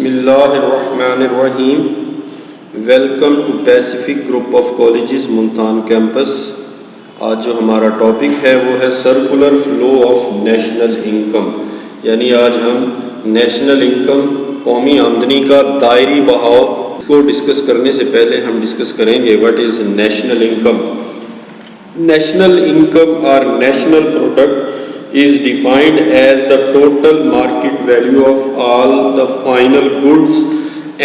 بسم اللہ الرحمن الرحیم. Welcome to Pacific Group of Colleges Multan campus. آج جو ہمارا ٹاپک ہے وہ ہے circular flow of national income. یعنی آج ہم نیشنل انکم قومی آمدنی کا دائری بہاؤ کو ڈسکس کرنے سے پہلے ہم ڈسکس کریں گے what is national income. National income اور national product is defined as the total market value of all the final goods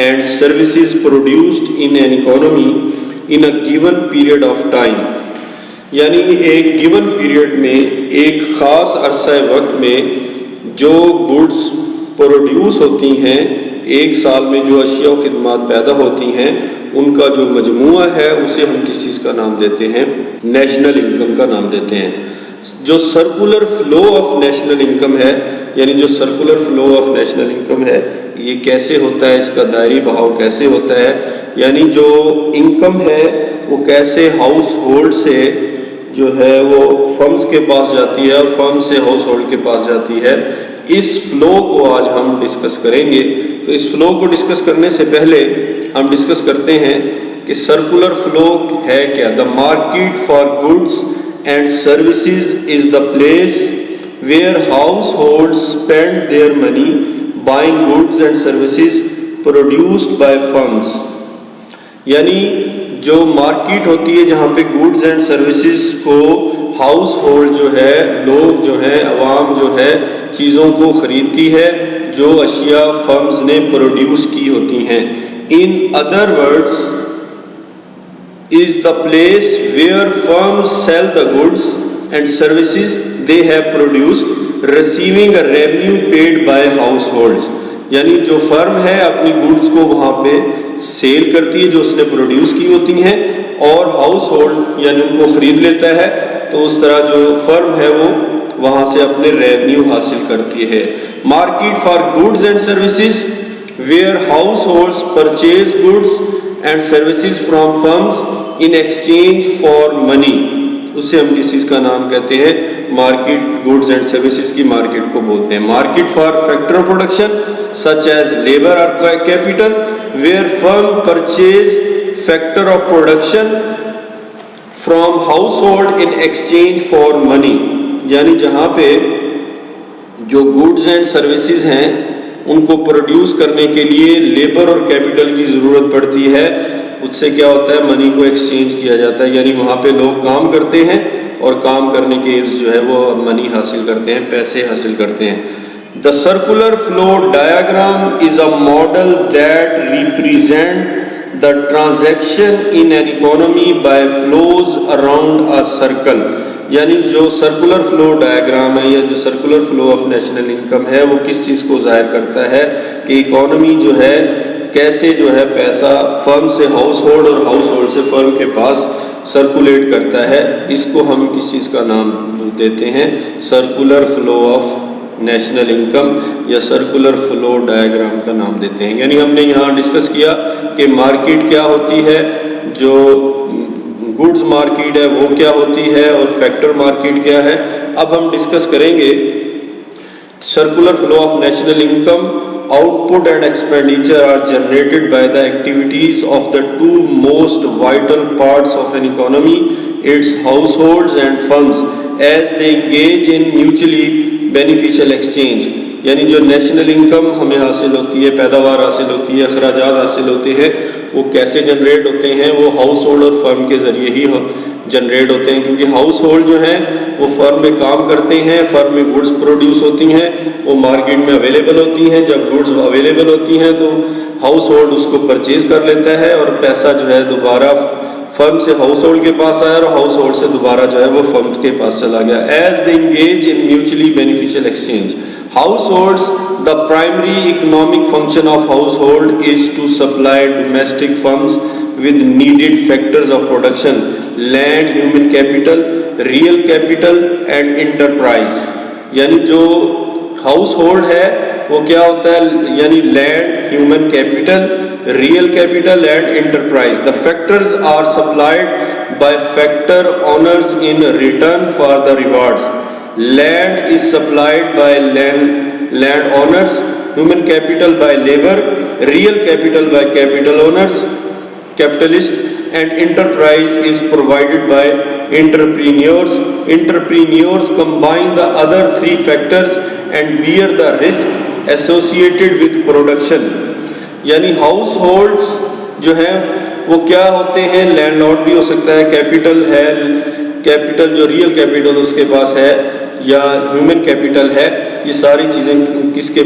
and services produced in an economy in a given period of time. یعنی ایک given period میں ایک خاص عرصہ وقت میں جو goods پروڈیوس ہوتی ہیں، ایک سال میں جو اشیاء و خدمات پیدا ہوتی ہیں، ان کا جو مجموعہ ہے اسے ہم کس چیز کا نام دیتے ہیں؟ نیشنل انکم کا نام دیتے ہیں. جو circular flow of national income ہے، یعنی جو circular flow of national income ہے، یہ کیسے ہوتا ہے، اس کا دائری بہاؤ کیسے ہوتا ہے؟ یعنی جو انکم ہے وہ کیسے ہاؤس ہولڈ سے جو ہے وہ فرمز کے پاس جاتی ہے اور فرم سے ہاؤس ہولڈ کے پاس جاتی ہے. اس فلو کو آج ہم ڈسکس کریں گے. تو اس فلو کو ڈسکس کرنے سے پہلے ہم ڈسکس کرتے ہیں کہ سرکولر فلو ہے کیا. دا market for goods and services is the place where households spend their money buying goods and services produced by firms. یعنی جو مارکیٹ ہوتی ہے جہاں پہ گوڈز اینڈ سروسز کو ہاؤس ہولڈ جو ہے، لوگ جو ہیں، عوام جو ہے چیزوں کو خریدتی ہے جو اشیاء فرمز نے پروڈیوس کی ہوتی ہیں. In other words is the place where firms sell the goods and services they have produced, receiving a revenue paid by households. یعنی جو فرم ہے اپنی گوڈز کو وہاں پہ سیل کرتی ہے جو اس نے پروڈیوس کی ہوتی ہیں، اور ہاؤس ہولڈ یعنی ان کو خرید لیتا ہے. تو اس طرح جو فرم ہے وہ وہاں سے اپنے ریونیو حاصل کرتی ہے. Market for goods and services where households purchase goods and services from firms in exchange for money. اسے ہم کس چیز کا نام کہتے ہیں؟ مارکیٹ. گوڈز اینڈ سروسز کی مارکیٹ کو بولتے ہیں. Market for factor production such as labor or capital where firm purchase factor of production from household in exchange for money. یعنی جہاں پہ جو گوڈز اینڈ سروسز ہیں ان کو پروڈیوس کرنے کے لیے لیبر اور کیپٹل کی ضرورت پڑتی ہے، اس سے کیا ہوتا ہے؟ منی کو ایکسچینج کیا جاتا ہے. یعنی وہاں پہ لوگ کام کرتے ہیں اور کام کرنے کے عوض جو ہے وہ منی حاصل کرتے ہیں، پیسے حاصل کرتے ہیں. The circular flow diagram is a model that represents the transaction in an economy by flows around a circle. یعنی جو سرکولر فلو ڈائیگرام ہے یا جو circular flow of national income ہے وہ کس چیز کو ظاہر کرتا ہے کہ اکانومی جو ہے کیسے جو ہے پیسہ فرم سے ہاؤس ہولڈ اور ہاؤس ہولڈ سے فرم کے پاس سرکولیٹ کرتا ہے. اس کو ہم کس چیز کا نام دیتے ہیں؟ Circular flow of national income یا سرکولر فلو ڈائیگرام کا نام دیتے ہیں. یعنی ہم نے یہاں ڈسکس کیا کہ مارکیٹ کیا ہوتی ہے، جو گوڈز مارکیٹ ہے وہ کیا ہوتی ہے، اور فیکٹر مارکیٹ کیا ہے. اب ہم ڈسکس کریں گے circular flow of national income. Output and expenditure are generated by the activities of the two most vital parts of an economy, its households and firms as they engage in mutually beneficial exchange. یعنی جو national income ہمیں حاصل ہوتی ہے، پیداوار حاصل ہوتی ہے، اخراجات حاصل ہوتے ہیں، وہ کیسے جنریٹ ہوتے ہیں؟ وہ ہاؤس ہولڈ اور فرم کے ذریعے ہی جنریٹ ہوتے ہیں، کیونکہ ہاؤس ہولڈ جو ہیں وہ فرم میں کام کرتے ہیں، فرم میں گڈس پروڈیوس ہوتی ہیں، وہ مارکیٹ میں اویلیبل ہوتی ہیں. جب گڈس اویلیبل ہوتی ہیں تو ہاؤس ہولڈ اس کو پرچیز کر لیتا ہے اور پیسہ جو ہے دوبارہ فرم سے ہاؤس ہولڈ کے پاس آیا اور ہاؤس ہولڈ سے دوبارہ جو ہے وہ فرم کے پاس چلا گیا. As they engage in mutually beneficial exchange. Households, the primary economic function of household is to supply domestic firms with needed factors of production: land, human capital, real capital and enterprise. یعنی جو house hold ہے وہ کیا ہوتا ہے؟ یعنی land, human capital, real capital and enterprise. The factors are supplied by factor owners in return for the rewards. Land is supplied by land owners, human capital by labor, real capital by capital owners, capitalist, and enterprise is provided by entrepreneurs. Entrepreneurs combine the other three factors and bear the risk associated with production. یعنی house holds جو ہیں وہ کیا ہوتے ہیں؟ Land lord بھی ہو سکتا ہے، کیپٹل ہے، کیپٹل جو ریئل کیپٹل اس کے پاس ہے یا ہیومن کیپٹل ہے، یہ ساری چیزیں کس کے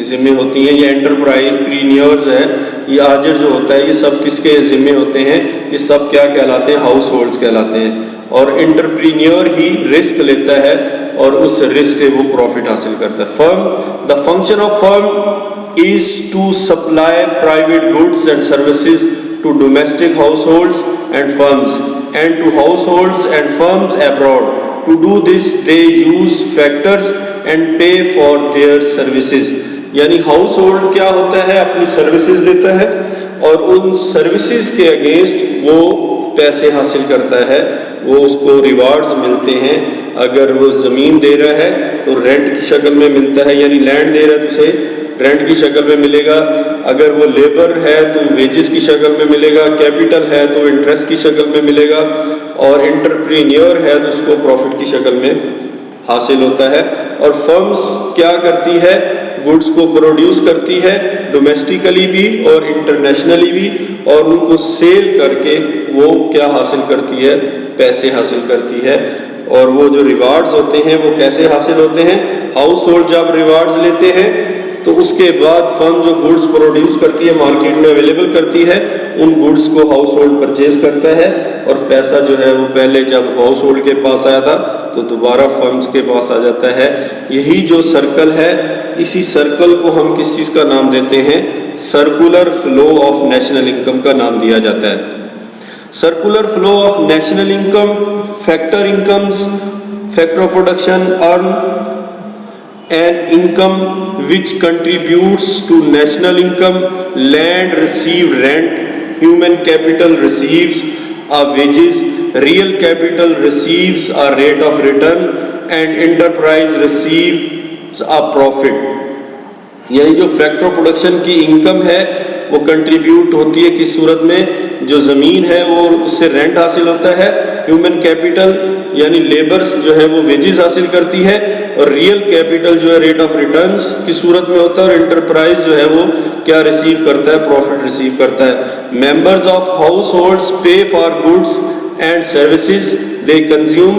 ذمے ہوتی ہیں؟ یہ انٹرپرینیورز ہے، یہ آجر جو ہوتا ہے، یہ سب کس کے ذمے ہوتے ہیں؟ یہ سب کیا کہلاتے ہیں؟ ہاؤس ہولڈز کہلاتے ہیں. اور انٹرپرینیور ہی رسک لیتا ہے اور اس رسک سے وہ پروفٹ حاصل کرتا ہے. Firm, the function of firm is to supply private goods and services to domestic households and firms and to households and firms abroad. To do this they use factors and pay for their services. یعنی house hold کیا ہوتا ہے؟ اپنی services دیتا ہے اور ان services کے against وہ پیسے حاصل کرتا ہے، وہ اس کو ریوارڈز ملتے ہیں. اگر وہ زمین دے رہا ہے تو رینٹ کی شکل میں ملتا ہے، یعنی لینڈ دے رہا ہے تو اسے رینٹ کی شکل میں ملے گا. اگر وہ لیبر ہے تو ویجز کی شکل میں ملے گا، کیپٹل ہے تو انٹرسٹ کی شکل میں ملے گا، اور انٹرپرینیور ہے تو اس کو پروفٹ کی شکل میں حاصل ہوتا ہے. اور فرمز کیا کرتی ہے؟ گڈس کو پروڈیوس کرتی ہے ڈومیسٹیکلی بھی اور انٹرنیشنلی بھی، اور ان کو سیل کر کے وہ کیا حاصل کرتی ہے؟ پیسے حاصل کرتی ہے. اور وہ جو ریوارڈز ہوتے ہیں وہ کیسے حاصل ہوتے ہیں؟ ہاؤس ہولڈ جب ریوارڈز لیتے ہیں تو اس کے بعد فرم جو گڈس پروڈیوس کرتی ہے، مارکیٹ میں اویلیبل کرتی ہے، ان گڈس کو ہاؤس ہولڈ پرچیز کرتا ہے، اور پیسہ جو ہے وہ پہلے جب ہاؤس ہولڈ کے پاس آیا تھا تو دوبارہ فرمز کے پاس آ جاتا ہے. یہی جو سرکل ہے، اسی سرکل کو ہم کس چیز کا نام دیتے ہیں؟ Circular flow of national income کا نام دیا جاتا ہے. Circular flow of national income, factor incomes, factor of production, earn and income which contributes to national income. Land received rent, human capital receives a wages, real capital receives a rate of return, and enterprise receives a profit. یعنی جو factor of production کی income ہے وہ contribute ہوتی ہے کس صورت میں؟ جو زمین ہے وہ اس سے رینٹ حاصل ہوتا ہے، ہیومن کیپٹل یعنی لیبرز جو ہے وہ ویجز حاصل کرتی ہے، اور ریئل کیپٹل جو ہے ریٹ آف ریٹرنز کی صورت میں ہوتا ہے، اور انٹرپرائز جو ہے وہ کیا ریسیو کرتا ہے؟ پروفٹ ریسیو کرتا ہے. Members of households pay for goods and services they consume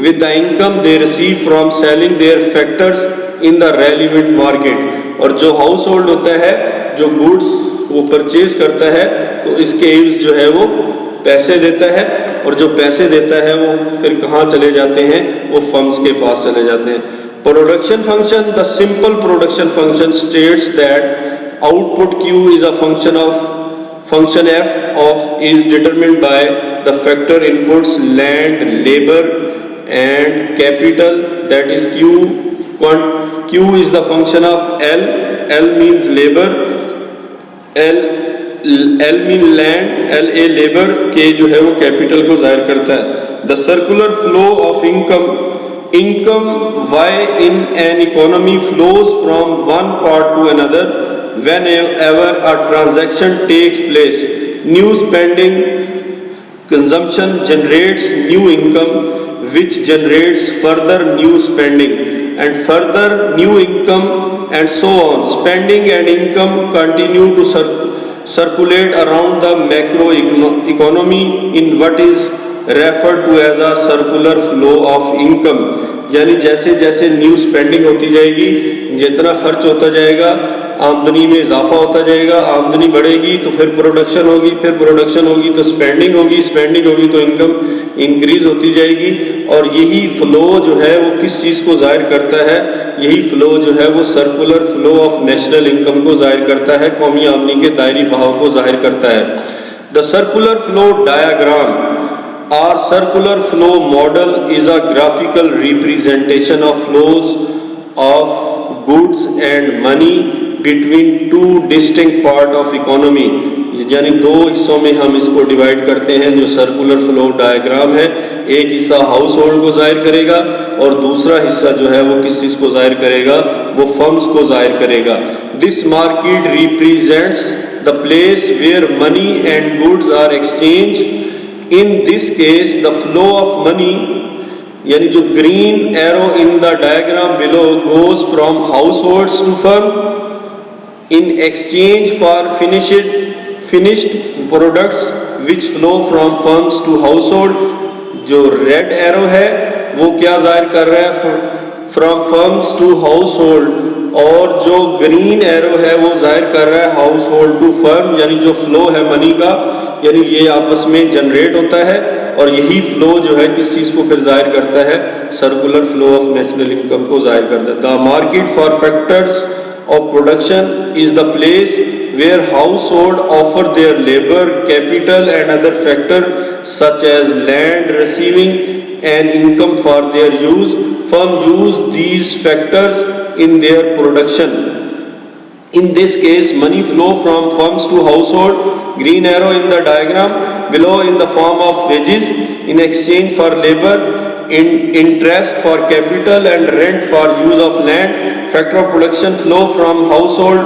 with the income they receive from selling their factors in the relevant market. اور جو ہاؤس ہولڈ ہوتا ہے، جو گڈس وہ پرچیز کرتا ہے تو اس کے عوض جو ہے وہ پیسے دیتا ہے، اور جو پیسے دیتا ہے وہ پھر کہاں چلے جاتے ہیں؟ وہ فرمز کے پاس چلے جاتے ہیں. Production function, the simple production function states that out put Q is a function F of is determined by the factor inputs land, labor and capital, that is Q is the function of L means labor, L mean land, LA labor, K جو ہے وہ capital کو ظاہر کرتا ہے. The circular flow of income Y in an economy flows from one part to another whenever a transaction takes place. New spending, consumption generates new income, which generates further new spending and further new income, and so on. Spending and income continue to circulate around the macro economy in what is referred to as a circular flow of income. یعنی جیسے جیسے new spending ہوتی جائے گی، جتنا خرچ ہوتا جائے گا آمدنی میں اضافہ ہوتا جائے گا، آمدنی بڑھے گی تو پھر پروڈکشن ہوگی، پھر پروڈکشن ہوگی تو سپینڈنگ ہوگی، سپینڈنگ ہوگی تو انکم انکریز ہوتی جائے گی. اور یہی فلو جو ہے وہ کس چیز کو ظاہر کرتا ہے؟ یہی فلو جو ہے وہ circular flow of national income کو ظاہر کرتا ہے، قومی آمدنی کے دائری بہاؤ کو ظاہر کرتا ہے. The circular flow diagram or circular flow model is a graphical representation of flows of goods and money between two distinct parts of economy. یعنی دو حصوں میں ہم اس کو ڈیوائڈ کرتے ہیں جو سرکولر فلو ڈائیگرام ہے. ایک حصہ ہاؤس ہولڈ کو ظاہر کرے گا اور دوسرا حصہ جو ہے وہ کس چیز کو ظاہر کرے گا, وہ فرمز کو ظاہر کرے گا. This market represents the place where money and goods are exchanged. In this case the flow of money, yani jo green arrow in the diagram below, goes from households to firm in exchange for finished products which flow from firms to household. جو red arrow ہے وہ کیا ظاہر کر رہا ہے, from firms to household, اور جو گرین ایرو ہے وہ ظاہر کر رہا ہے ہاؤس ہولڈ ٹو فرم, یعنی جو فلو ہے منی کا, یعنی یہ آپس میں جنریٹ ہوتا ہے اور یہی فلو جو ہے کس چیز کو پھر ظاہر کرتا ہے, circular flow of national income کو ظاہر کرتا ہے. The market for factors of production is the place where household offer their labour, capital and other factor such as land receiving an income for their use. Firm use these factors in their production. In this case, money flow from firms to household, green arrow in the diagram below, in the form of wages in exchange for labor, interest for capital and rent for use of land. Factor of production flow from household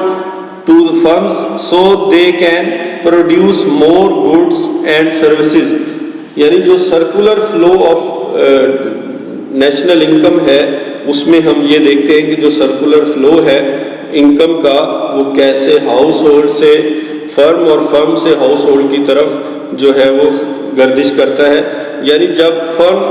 to the firms so they can produce more goods and services. یعنی جو circular flow of national income ہے اس میں ہم یہ دیکھتے ہیں کہ جو سرکولر فلو ہے انکم کا وہ کیسے ہاؤس ہولڈ سے فرم اور فرم سے ہاؤس ہولڈ کی طرف جو ہے وہ گردش کرتا ہے. یعنی جب فرم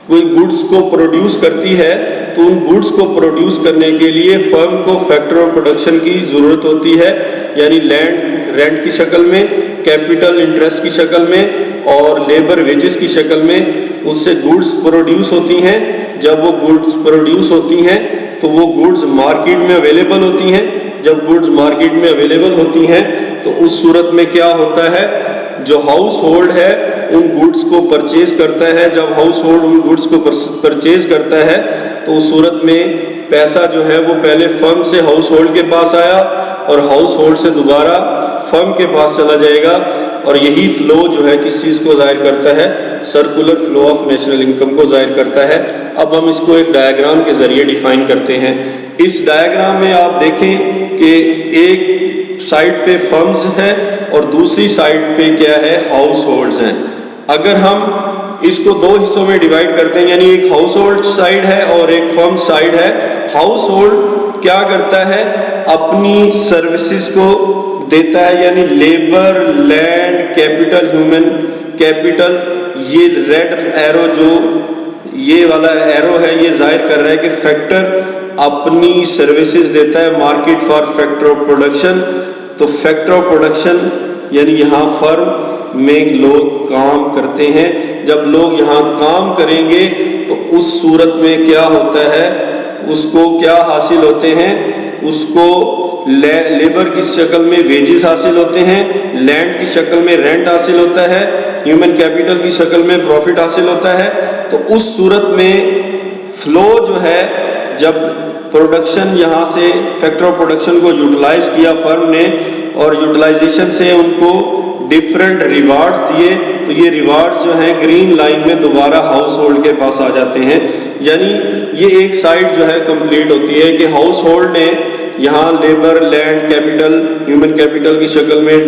کوئی گڈس کو پروڈیوس کرتی ہے تو ان گڈس کو پروڈیوس کرنے کے لیے فرم کو فیکٹر آف پروڈکشن کی ضرورت ہوتی ہے, یعنی لینڈ رینٹ کی شکل میں, کیپٹل انٹرسٹ کی شکل میں اور لیبر ویجز کی شکل میں. اس سے گڈس پروڈیوس ہوتی ہیں. جب وہ گڈس پروڈیوس ہوتی ہیں تو وہ گڈس مارکیٹ میں اویلیبل ہوتی ہیں. جب گڈس مارکیٹ میں اویلیبل ہوتی ہیں تو اس صورت میں کیا ہوتا ہے, جو ہاؤس ہولڈ ہے ان گڈس کو پرچیز کرتا ہے. جب ہاؤس ہولڈ ان گڈس کو پرچیز کرتا ہے تو اس صورت میں پیسہ جو ہے وہ پہلے فرم سے ہاؤس ہولڈ کے پاس آیا اور ہاؤس ہولڈ سے دوبارہ فرم کے پاس چلا جائے گا, اور یہی فلو جو ہے کس چیز کو ظاہر کرتا ہے, circular flow of national income کو ظاہر کرتا ہے. اب ہم اس کو ایک ڈائیگرام کے ذریعے ڈیفائن کرتے ہیں. اس ڈائیگرام میں آپ دیکھیں کہ ایک سائڈ پہ فرمز ہے اور دوسری سائڈ پہ کیا ہے, ہاؤس ہولڈز ہیں. اگر ہم اس کو دو حصوں میں ڈیوائڈ کرتے ہیں, یعنی ایک ہاؤس ہولڈ سائڈ ہے اور ایک فرم سائڈ ہے. ہاؤس ہولڈ کیا کرتا ہے, اپنی سروسز کو دیتا ہے, یعنی labour, land, capital, human capital. یہ ریڈ ایرو جو یہ والا ایرو ہے یہ ظاہر کر رہا ہے کہ فیکٹر اپنی سروسز دیتا ہے market for factor of production. تو فیکٹر آف پروڈکشن یعنی یہاں فرم میں لوگ کام کرتے ہیں. جب لوگ یہاں کام کریں گے تو اس صورت میں کیا ہوتا ہے, اس کو کیا حاصل ہوتے ہیں, اس کو لیبر کی شکل میں ویجز حاصل ہوتے ہیں, لینڈ کی شکل میں رینٹ حاصل ہوتا ہے, ہیومن کیپٹل کی شکل میں پروفٹ حاصل ہوتا ہے. تو اس صورت میں فلو جو ہے, جب پروڈکشن یہاں سے فیکٹر آف پروڈکشن کو یوٹیلائز کیا فرم نے اور یوٹیلائزیشن سے ان کو ڈفرینٹ ریوارڈز دیے, تو یہ ریوارڈز جو ہیں گرین لائن میں دوبارہ ہاؤس ہولڈ کے پاس آ جاتے ہیں. یعنی یہ ایک سائڈ جو ہے کمپلیٹ ہوتی ہے کہ ہاؤس ہولڈ نے یہاں labour, land, capital, human capital کی شکل میں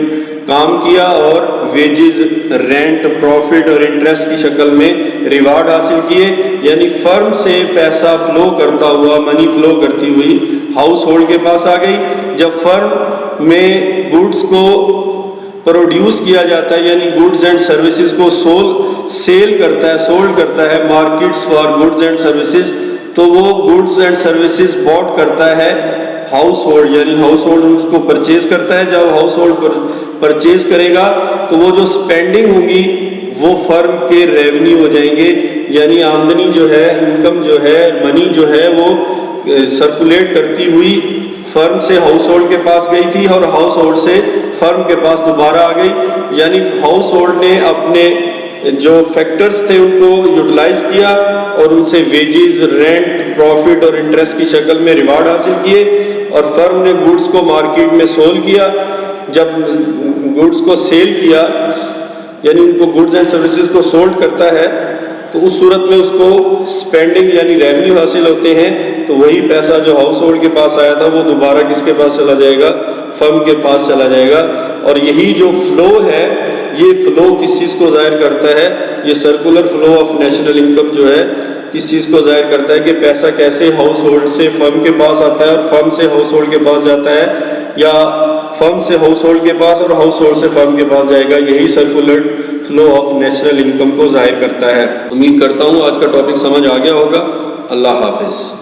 کام کیا اور ویجز, رینٹ, پروفٹ اور انٹرسٹ کی شکل میں ریوارڈ حاصل کیے. یعنی فرم سے پیسہ فلو کرتا ہوا, منی فلو کرتی ہوئی ہاؤس ہولڈ کے پاس آ گئی. جب فرم میں گڈس کو پروڈیوس کیا جاتا ہے, یعنی گڈز اینڈ سروسز کو سیل کرتا ہے, سولڈ کرتا ہے markets for goods and services, تو وہ گڈز اینڈ سروسز باٹ کرتا ہے ہاؤس ہولڈ, یعنی ہاؤس ہولڈ اس کو پرچیز کرتا ہے. جب ہاؤس ہولڈ پرچیز کرے گا تو وہ جو اسپینڈنگ ہوں گی وہ فرم کے ریونیو ہو جائیں گے, یعنی آمدنی جو ہے, انکم جو ہے, منی جو ہے وہ سرکولیٹ کرتی ہوئی فرم سے ہاؤس ہولڈ کے پاس گئی تھی اور ہاؤس ہولڈ سے فرم کے پاس دوبارہ آ گئی. یعنی ہاؤس ہولڈ نے اپنے جو فیکٹرز تھے ان کو یوٹیلائز کیا اور ان سے ویجز, رینٹ, پروفٹ اور انٹرسٹ کی شکل میں ریوارڈ حاصل کیے, اور فرم نے گڈس کو مارکیٹ میں سول کیا. جب گڈس کو سیل کیا، یعنی ان کو گڈز اینڈ سروسز کو سولڈ کرتا ہے، تو اس صورت میں اس کو سپینڈنگ یعنی ریونیو حاصل ہوتے ہیں، تو وہی پیسہ جو ہاؤس ہولڈ کے پاس آیا تھا وہ دوبارہ کس کے پاس چلا جائے گا؟ فرم کے پاس چلا جائے گا۔ اور یہی جو فلو ہے، یہ فلو کس چیز کو ظاہر کرتا ہے؟ یہ circular flow of national income جو ہے کس چیز کو ظاہر کرتا ہے کہ پیسہ کیسے ہاؤس ہولڈ سے فرم کے پاس آتا ہے اور فرم سے ہاؤس ہولڈ کے پاس جاتا ہے، یا فرم سے ہاؤس ہولڈ کے پاس اور ہاؤس ہولڈ سے فرم کے پاس جائے گا۔ یہی circular flow of national income کو ظاہر کرتا ہے۔ امید کرتا ہوں آج کا ٹاپک سمجھ آ گیا ہوگا۔ اللہ حافظ۔